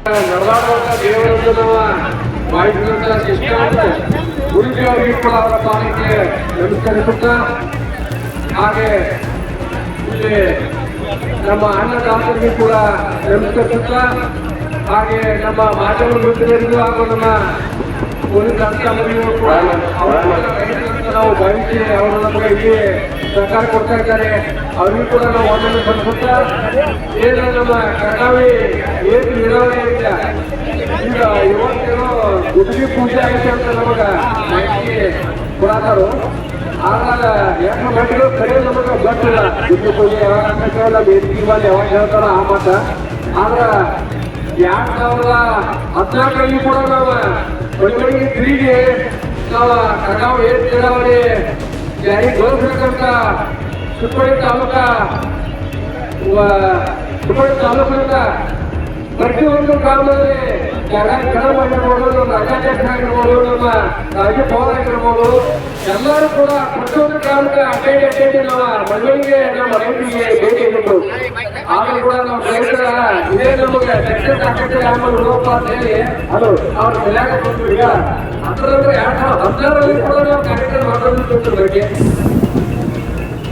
ನಡೆದಾಡುವಂತ ದೇವರನ್ನು ನಾವು ವಾಯುವಂತ ಗುರುಜಿಯವರಿಗೆ ಕೂಡ ಅವರ ಪಾಲನೆಗೆ ನಮಸ್ಕರಿಸುತ್ತಾ, ಹಾಗೆ ಇಲ್ಲಿ ನಮ್ಮ ಅನ್ನದಾತರಿಗೂ ಕೂಡ ನಮಸ್ಕರಿಸುತ್ತಾ, ಹಾಗೆ ನಮ್ಮ ಮಾಧ್ಯಮ ವೃತ್ತಿಗಳಿಗೂ ಹಾಗೂ ನಮ್ಮ ಪೊಲೀಸ್ ಅಧಿಕಾರಿಗಳಿಗೂ ಕೂಡ ನಾವು ಭಾವಿಸಿ ಅವರು ನಮಗೆ ಇಲ್ಲಿ ಸಹಕಾರ ಕೊಡ್ತಾ ಇದ್ದಾರೆ. ಅವರಿಗೂ ಕೂಡ ನಾವು ಒಂದನ್ನು ಸಲ್ಲಿಸುತ್ತಾ, ಏನು ನಮ್ಮ ಕರ್ನಾವಿ ಏನು ನೀರಾವರಿ ಇಲ್ಲ, ಈಗ ಇವತ್ತೇನೋ ಗುಡುಗಿ ಪೂಜೆ ಆಗಿದೆ ಅಂತ ನಮಗೆ ಮಾಹಿತಿ ಕೊಡಾತಾರು. ಆಗ ಯಾಕೆ ಮಾಡಿದ್ರು ಕರೆ ನಮಗೆ ಗೊತ್ತಿಲ್ಲ. ಗುಡುಗಿ ಪೂಜೆ ಯಾವಾಗ ಆಗ್ತಲ್ಲ, ಬೇಸಿಗೆ ಮೇಲೆ ಯಾವಾಗ ಹೇಳ್ತಾರ ಆ ಮಾತ. ಆದ್ರೆ 2014 ಕೂಡ ನಾವು ಬಡವರಿಗೆ ಫ್ರೀಗೆ ನಾವು ಕರ್ನಾವ್ ಏನ್ ನೀರಾವರಿ ಜಾರಿಗೆ ಗೋಲ್ಬೇಕಂತ ಸುತ್ತೋಳಿ ತಾಲೂಕಿನಿಂದ ಪ್ರತಿಯೊಂದು ಗ್ರಾಮದಲ್ಲಿ ಕಡಮ ಆಗಿರ್ಬೋದು, ನಮ್ಮ ರಾಜ್ಯಾಧ್ಯಕ್ಷ ಆಗಿರ್ಬೋದು, ನಮ್ಮ ರಾಜ್ಯ ಪೌರ ಆಗಿರ್ಬೋದು, ಎಲ್ಲರೂ ಕೂಡ ಪ್ರತಿಯೊಂದು ಗ್ರಾಮಕ್ಕೆ ಅಡ್ಡಾಡಿ ನಾವು ಮನೆಗಳಿಗೆ ನಮ್ಮ ರೈತರಿಗೆ ಭೇಟಿ ನೀಡಿದ್ರು. ಆದ್ರೂ ಕೂಡ ನಾವು ರೈತರ ಇದೇ ನಮಗೆ ಟೆಕ್ಸ್ಟೈಲ್ ಹಾಕಕ್ಕೆ ಆಮೇಲೆ ರೂಪ ಅಂತ ಹೇಳಿ ಅದು ಅವ್ರ ಬೆಲೆಯಾಗ ಬಂತು. ಈಗ ಅದರಂದ್ರೆ 2016 ಕೂಡ ನಾವು ಕಾರ್ಯಕ್ರಮ ಮಾಡೋದ್ರ ಬಗ್ಗೆ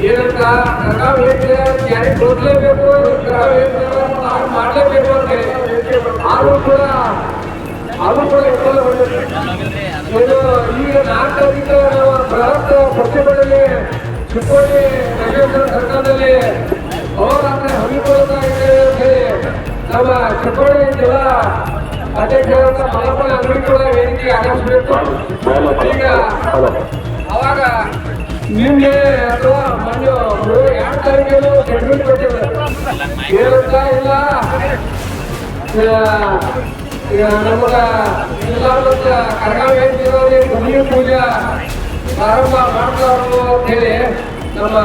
ಏನಂತ ನಾವು ಜಾರಿಗೆ ಕೊಡ್ಲೇಬೇಕು, ಮಾಡಲೇಬೇಕು ಅಂತ ಆದ್ರೂ ಕೂಡ ಇದು ಈಗ 4 ತಾರೀಕು ನಾವು ಬೃಹತ್ ಪಕ್ಷಗಳಲ್ಲಿ ಚಿಕ್ಕೋಡಿ ನಗರ ಸರ್ಕಾರದಲ್ಲಿ ಹೋರಾಟ ಹಮ್ಮಿಕೊಳ್ಳುತ್ತಾ ಇದೆ ಅಂತ ಹೇಳಿ ನಮ್ಮ ಚಿಕ್ಕೋಡಿ ಜಿಲ್ಲಾ ಅಧ್ಯಕ್ಷರಾದ ಮಲ್ಲಪ್ಪ ಅಂಗಡಿ ಕೂಡ ವೇದಿಕೆ ಆಗಮಿಸಬೇಕು. ಈಗ ಅವಾಗ ನಿನ್ನೆ ಅಥವಾ ಮೊನ್ನೆ 2 ತಾರೀಕೇನು ಜಡ್ಮೆಂಟ್ ಕೊಟ್ಟಿದ್ದಾರೆ. ಏನಂತ ಇಲ್ಲ, ನಮಗ ಜಿಲ್ಲಾಡಳಿತ ಕರ್ನಾಟಕ ಜಿಲ್ಲೆ ಗುಡಿ ಪೂಜೆ ಪ್ರಾರಂಭ ಮಾಡ್ತಾರು ಅಂತ ಹೇಳಿ ನಮ್ಮ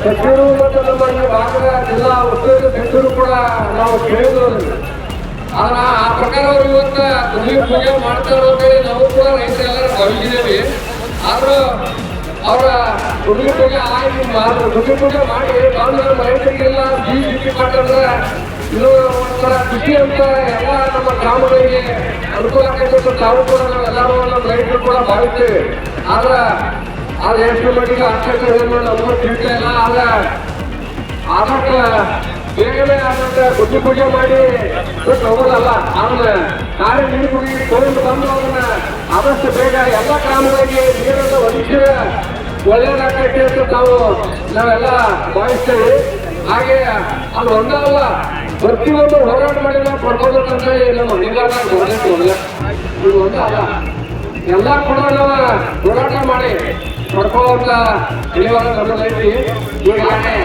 ಸಚಿವರು ಮತ್ತು ನಮ್ಮ ಈ ಭಾಗದ ಜಿಲ್ಲಾ ಉಸ್ತುವಾರಿ ಸಚಿವರು ಕೂಡ ನಾವು ಕೇಳಿದ್ರು. ಆದ್ರೆ ಆ ಪ್ರಕಾರ ಅವರು ಇವತ್ತು ಗುಡಿ ಪೂಜೆ ಮಾಡ್ತಾರೋ ಅಂತ ಹೇಳಿ ನಾವು ಕೂಡ ರೈತರೆಲ್ಲರೂ ಭಾವಿಸಿದ್ದೇವೆ. ಆದ್ರೂ ಅವರ ಗುಡಿ ಪೂಜೆ ಆಗಿ ಗುಡಿ ಪೂಜೆ ಮಾಡಿ ಬಾಂಧವರು ರೈತರಿಗೆಲ್ಲ ಬಿಜೆಪಿ ಮಾಡಿದ್ರೆ ಇದು ಒಂಥರ ಖುಷಿ ಅಂತ ಎಲ್ಲ ನಮ್ಮ ಗ್ರಾಮಗಳಿಗೆ ಅನುಕೂಲ ಆಗಬೇಕು. ತಾವು ಕೂಡ ನಾವೆಲ್ಲರೂ ನಮ್ಮ ರೈತರು ಕೂಡ ಭಾವಿಸ್ತೇವೆ. ಆದ್ರೆ ಅದು ಎಷ್ಟು ಮಟ್ಟಿಗೆ ಆಕ್ಷೇಪಣೆಯನ್ನು ನಮಗೂ ತಿಳಿತಾ ಇಲ್ಲ. ಆದ್ರೆ ಆದಷ್ಟು ಬೇಗನೆ ಆದಂತ ಗುಡ್ಡಿ ಪೂಜೆ ಮಾಡಿ ಬಿಟ್ಟು ಹೋಗೋದಲ್ಲ, ಅದನ್ನ ನಾಳೆ ನೀರು ತಗೊಂಡು ಬಂದು ಅದನ್ನ ಆದಷ್ಟು ಬೇಗ ಎಲ್ಲ ಗ್ರಾಮಗಳಿಗೆ ನೀರನ್ನು ಒದಗಿಸಿ ಒಳ್ಳೆಯದಾಗಕ್ಕೆ ಅಂತ ನಾವೆಲ್ಲ ಭಾವಿಸ್ತೇವೆ. ಹಾಗೆ ಅದು ಒಂದೇ ಅಲ್ಲ, ಪ್ರತಿಯೊಂದು ಹೋರಾಟ ಮಾಡಿ ನಾವು ಪಡ್ಕೋಬೇಕಂತ ನಮ್ಮ ಹಣಿಗಾರದಾಗ ಬರಬೇಕು. ಇದು ಒಂದೇ ಅಲ್ಲ, ಎಲ್ಲ ಕೂಡ ನಾವು ಹೋರಾಟ ಮಾಡಿ ಪಡ್ಕೋವಂತ ಇಳಿವಾಗ ನಮ್ಮದೈತಿ. ಈಗಾಗಲೇ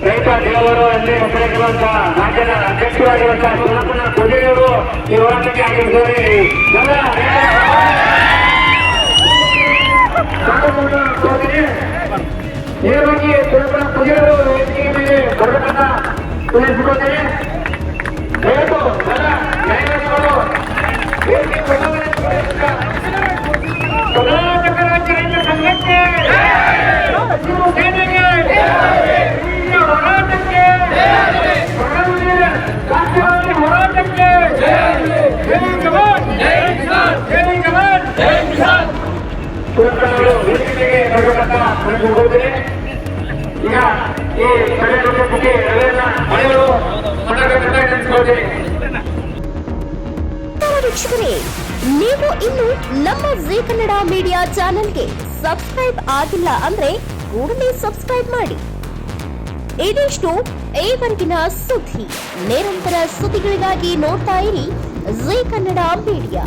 ರೈತ ದೇವರು ಎಂದೇ ಹೆಸರಾಗಿರುವಂತ ರಾಜ್ಯದ ಅಧ್ಯಕ್ಷರಾಗಿರುವಂತ ಸುಲಭನ ಪೂಜೆಯವರು ಈ ಹೋರಾಟಕ್ಕೆ ಆಗಿದ್ದಾರೆ. ನೇರವಾಗಿ ಸುಲಭನ ಪೂಜೆಯವರು ವೇದಿಕೆಯ ಮೇಲೆ ಬರಬೇಕಂತ ತಿಳಿಸಿಕೊಳ್ತೇನೆ. ದಯವಿಟ್ಟು ಎಲ್ಲ ನ್ಯಾಯವಾದಿಗಳು ಕರ್ನಾಟಕ ರಾಜ್ಯ ರೈತ ಸಂಘಕ್ಕೆ ಹಸಿರು ಸೇನೆಗೆ ಹೋರಾಟಕ್ಕೆ ರಾಷ್ಟ್ರವಾದಿ ಹೋರಾಟಕ್ಕೆ ವೇದಿಕೆಗೆ ಬರಬೇಕಂತ ತಿಳಿಸಿಕೊಳ್ತೇನೆ. ಈಗ ಈ ಬಗ್ಗೆ ಮನೆಗಳು ವೀಕ್ಷಕರೇ, ನೀವು ಇನ್ನು ನಮ್ಮ ಜೀ ಕನ್ನಡ ಮೀಡಿಯಾ ಚಾನೆಲ್ಗೆ ಸಬ್ಸ್ಕ್ರೈಬ್ ಆಗಿಲ್ಲ ಅಂದ್ರೆ ಕೂಡಲೇ ಸಬ್ಸ್ಕ್ರೈಬ್ ಮಾಡಿ. ಇದಿಷ್ಟು ಈವರೆಗಿನ ಸುದ್ದಿ. ನಿರಂತರ ಸುದ್ದಿಗಳಿಗಾಗಿ ನೋಡ್ತಾ ಇರಿ ಜೀ ಕನ್ನಡ ಮೀಡಿಯಾ.